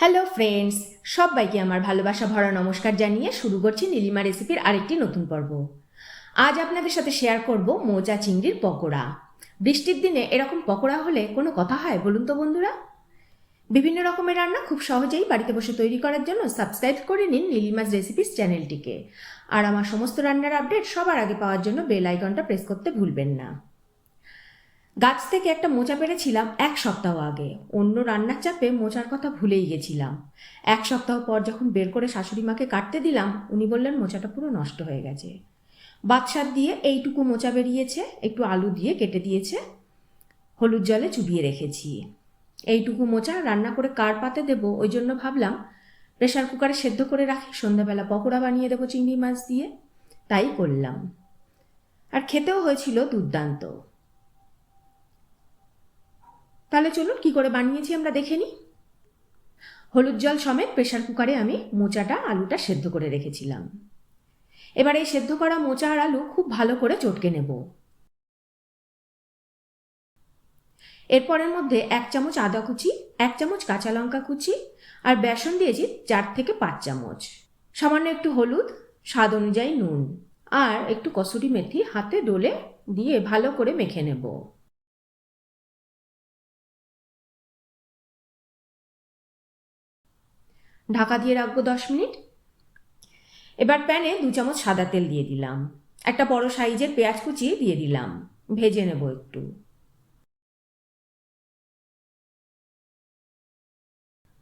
Hello friends, সবাইকে আমার ভালোবাসা ভরা নমস্কার জানিয়ে শুরু করছি নীলিমা রেসিপির আরেকটি নতুন পর্ব। আজ আপনাদের সাথে শেয়ার করব মোচা চিংড়ির পকোড়া। বৃষ্টির দিনে এরকম পকোড়া হলে কোনো কথা হয় বলুন তো বন্ধুরা? বিভিন্ন রকমের রান্না খুব সহজেই বাড়িতে বসে তৈরি করার জন্য সাবস্ক্রাইব করে নিন নীলিমাস রেসিপিস চ্যানেলটিকে। আর আমার সমস্ত রান্নার আপডেট সবার আগে পাওয়ার জন্য বেল আইকনটা প্রেস করতে ভুলবেন না। গাছ থেকে একটা মোচা পেরেছিলাম 1 সপ্তাহ আগে। অন্য রান্নার চাপে মোচার কথা ভুলেই গেছিলাম। 1 সপ্তাহ পর যখন বের করে শাশুড়ি মাকে কাটতে দিলাম, উনি বললেন মোচাটা পুরো নষ্ট হয়ে গেছে। বাদশার দিয়ে এইটুকু মোচা বেরিয়েছে, একটু আলু দিয়ে কেটে দিয়েছে, হলুদ জলে চুবিয়ে রেখেছি। এইটুকু মোচা রান্না করে কার পাতে দেবো, ওই জন্য ভাবলাম প্রেশার কুকারে সেদ্ধ করে রাখি, সন্ধ্যাবেলা পকোড়া বানিয়ে দেবো চিংড়ি মাছ দিয়ে। তাই করলাম, আর খেতেও হয়েছিল দুর্দান্ত। তাহলে চলুন কি করে বানিয়েছি আমরা দেখে নিই। হলুদ জল সমেত প্রেশার কুকারে আমি মোচাটা আলুটা সেদ্ধ করে রেখেছিলাম। এবার এই সেদ্ধ করা মোচা আর আলু খুব ভালো করে চটকে নেব। এরপরের মধ্যে 1 চামচ আদা কুচি, 1 চামচ কাঁচা লঙ্কা কুচি আর বেসন দিয়েছি 4 থেকে 5 চামচ। সামান্য একটু হলুদ, স্বাদ অনুযায়ী নুন আর একটু কসুরি মেথি হাতে ডলে দিয়ে ভালো করে মেখে নেব। ঢাকা দিয়ে রাখবো 10 মিনিট। এবার প্যানে 2 চামচ সাদা তেল দিয়ে দিলাম। একটা বড় সাইজের পেঁয়াজ কুচি দিয়ে দিলাম, ভেজে নেব একটু।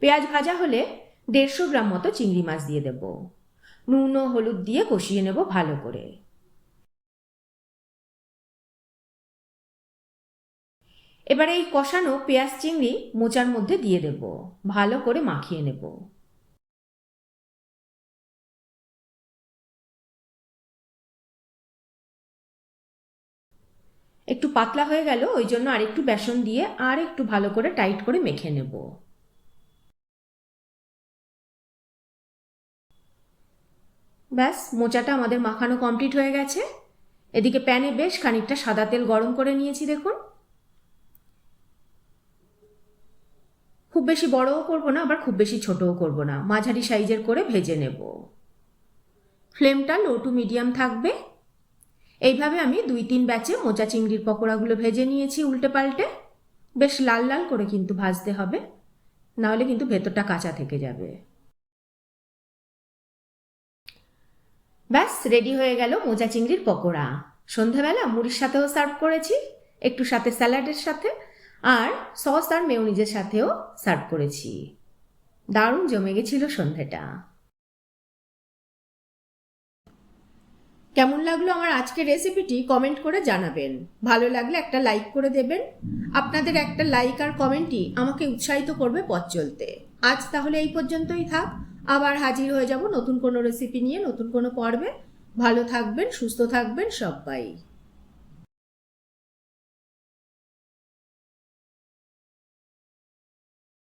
পেঁয়াজ ভাজা হলে 150 গ্রাম মতো চিংড়ি মাছ দিয়ে দেব। নুন ও হলুদ দিয়ে কষিয়ে নেব ভালো করে। এবারে এই কষানো পেঁয়াজ চিংড়ি মোচার মধ্যে দিয়ে দেব, ভালো করে মাখিয়ে নেব। একটু পাতলা হয়ে গেল, ওই জন্য আরেকটু বেসন দিয়ে আর একটু ভালো করে টাইট করে মেখে নেব। ব্যাস, মোচাটা আমাদের মাখানো কমপ্লিট হয়ে গেছে। এদিকে প্যানে বেশ খানিকটা সাদা তেল গরম করে নিয়েছি, দেখুন। খুব বেশি বড়ও করব না, আবার খুব বেশি ছোটও করব না, মাঝারি সাইজের করে ভেজে নেব। ফ্লেমটা লো টু মিডিয়াম থাকবে। এইভাবে আমি 2-3 ব্যাচে মোচা চিংড়ির পকোড়াগুলো ভেজে নিয়েছি উল্টে পাল্টে। বেশ লাল লাল করে কিন্তু ভাজতে হবে, নাহলে কিন্তু ভেতরটা কাঁচা থেকে যাবে। ব্যাস, রেডি হয়ে গেল মোচা চিংড়ির পকোড়া। সন্ধেবেলা মুড়ির সাথেও সার্ভ করেছি, একটু সাথে স্যালাডের সাথে, আর সস আর মেয়োনিজের সাথেও সার্ভ করেছি। দারুণ জমে গেছিল সন্ধেটা। কেমন লাগলো আমার আজকের রেসিপিটি কমেন্ট করে জানাবেন। ভালো লাগলে একটা লাইক করে দেবেন। আপনাদের একটা লাইক আর কমেন্টই আমাকে উৎসাহিত করবে পথ চলতে। আজ তাহলে এই পর্যন্তই থাক। আবার হাজির হয়ে যাব নতুন কোনো রেসিপি নিয়ে, নতুন কোনো পর্বে। ভালো থাকবেন, সুস্থ থাকবেন সবাই।